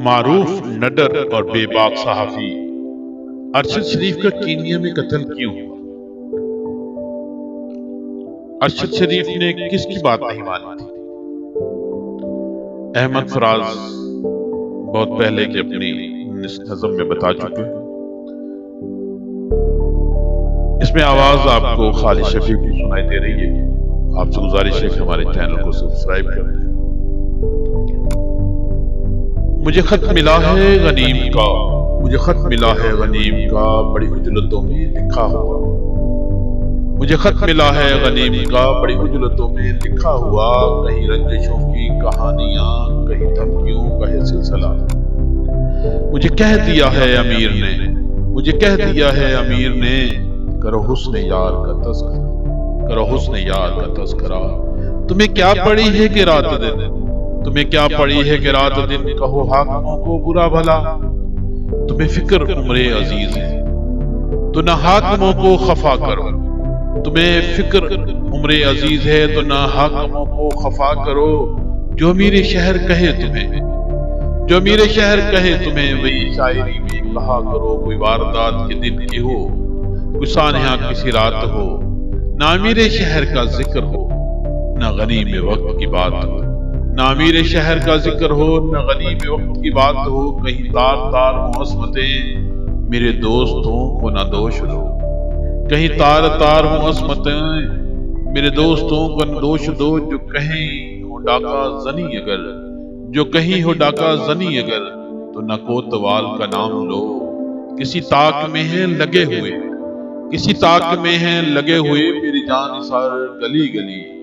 معروف نڈر اور بے باک صحافی ارشد شریف کا کینیا میں قتل کیوں ہوا؟ ارشد شریف نے کس کی بات نہیں مانی تھی؟ احمد فراز بہت پہلے کی اپنی نظم میں بتا چکے ہیں۔ اس میں آواز آپ کو خالد شفیع کی سنائی دے رہی ہے۔ آپ سے گزارش ہے کہ ہمارے چینل کو سبسکرائب کر دیں۔ مجھے خط ملا ہے غنیم کا، مجھے خط ملا ہے غنیم کا، بڑی اجلتوں میں لکھا ہوا۔ مجھے خط ملا ہے غنیم کا، بڑی اجلتوں میں لکھا ہوا، کہیں رنجشوں کی کہانیاں، کہیں دھمکیوں کا ہے سلسلہ۔ مجھے کہہ دیا ہے امیر نے، مجھے کہہ دیا ہے امیر نے، کرو حسن یار کا تذکرہ، کرو حسن یار کا تذکرہ۔ تمہیں کیا پڑی ہے کہ رات دن، تمہیں کیا پڑی ہے کہ رات دن کہو حاکموں کو برا بھلا۔ تمہیں فکر عمر عزیز ہے تو نہ حاکموں کو خفا کرو، تمہیں فکر عمر عزیز ہے تو نہ حاکموں کو خفا کرو۔ جو میرے شہر کہے تمہیں، جو میرے شہر کہے تمہیں، وہی شاعری میں کہا کرو۔ کوئی واردات کے دن کی ہو، کوئی سانحہ کسی رات ہو، نہ میرے شہر کا ذکر ہو، نہ غنیم وقت کی بات ہو، نہ امیر شہر کا ذکر ہو، نہ غنیم وقت کی بات ہو۔ کہیں تار تار ہوں عصمتیں، میرے دوستوں کو نہ دوش دو، کہیں تار تار ہوں عصمتیں، میرے دوستوں کو نہ دوش دو۔ جو کہیں ہو ڈاکہ زنی اگر، جو کہیں ہو ڈاکہ زنی اگر، تو نہ کوتوال کا نام لو۔ کسی طاق میں ہیں لگے ہوئے، کسی طاق میں ہیں لگے ہوئے، میری جان نثار گلی گلی،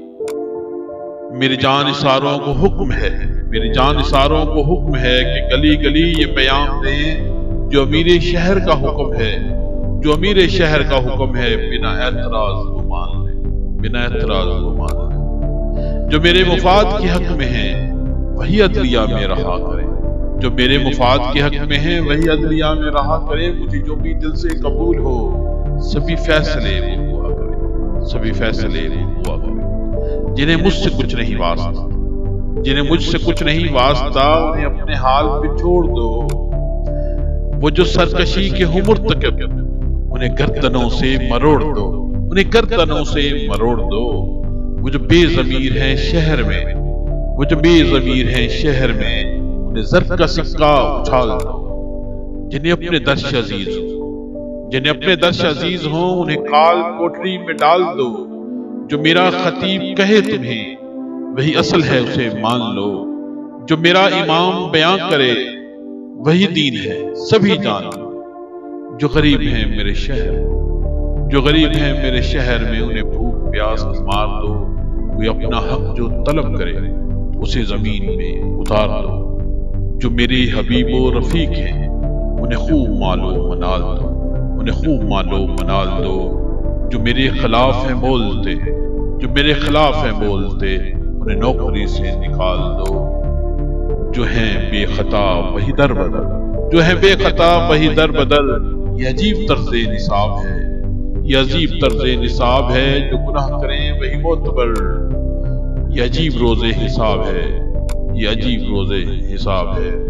میری جان نثاروں کو حکم ہے، میری جان نثاروں کو حکم ہے کہ گلی گلی یہ پیام دیں، جو امیر شہر کا حکم ہے، جو امیر شہر کا حکم ہے، بنا اعتراض وہ مان لیں، بنا اعتراض وہ مان لیں۔ جو میرے مفاد کے حق میں ہیں وہی عدلیہ میں رہا کرے، جو میرے مفاد کے حق میں ہیں وہی عدلیہ میں رہا کرے۔ مجھے جو بھی دل سے قبول ہو، سبھی فیصلے وہ ہوا کرے، سبھی فیصلے وہ ہوا کرے۔ جنہیں مجھ سے کچھ نہیں واسطہ، جنہیں مجھ سے کچھ نہیں واسطہ، انہیں اپنے حال پہ چھوڑ دو۔ وہ جو سرکشی کے ہوں مرتکب، انہیں گردنوں سے مروڑ دو، انہیں گردنوں سے مروڑ دو۔ وہ جو بے ضمیر ہیں شہر میں، وہ جو بے ضمیر ہیں شہر میں، انہیں ضرب کا سکہ اچھال دو۔ جنہیں اپنے درش عزیز ہوں، جنہیں اپنے درش عزیز ہوں، انہیں کال کوٹری میں ڈال دو۔ جو میرا خطیب کہے تمہیں وہی اصل ہے اسے مان لو، جو میرا امام بیان کرے وہی دین ہے سبھی جان لو۔ جو غریب ہیں میرے شہر، جو غریب ہیں میرے شہر میں، انہیں بھوک پیاس مار دو۔ کوئی اپنا حق جو طلب کرے اسے زمین میں اتار دو۔ جو میرے حبیب و رفیق ہیں انہیں خوب مالو منال دو، انہیں خوب مالو منال دو۔ جو میرے خلاف ہیں بولتے، جو میرے خلاف ہیں بولتے، انہیں نوکری سے نکال دو۔ جو ہیں بے خطا وہی در بدر، جو ہیں بے خطا وہی در بدر۔ یہ عجیب طرز نصاب ہے، یہ عجیب طرز نصاب ہے، جو گناہ کریں وہی معتبر۔ یہ عجیب روز حساب ہے، یہ عجیب روز حساب ہے۔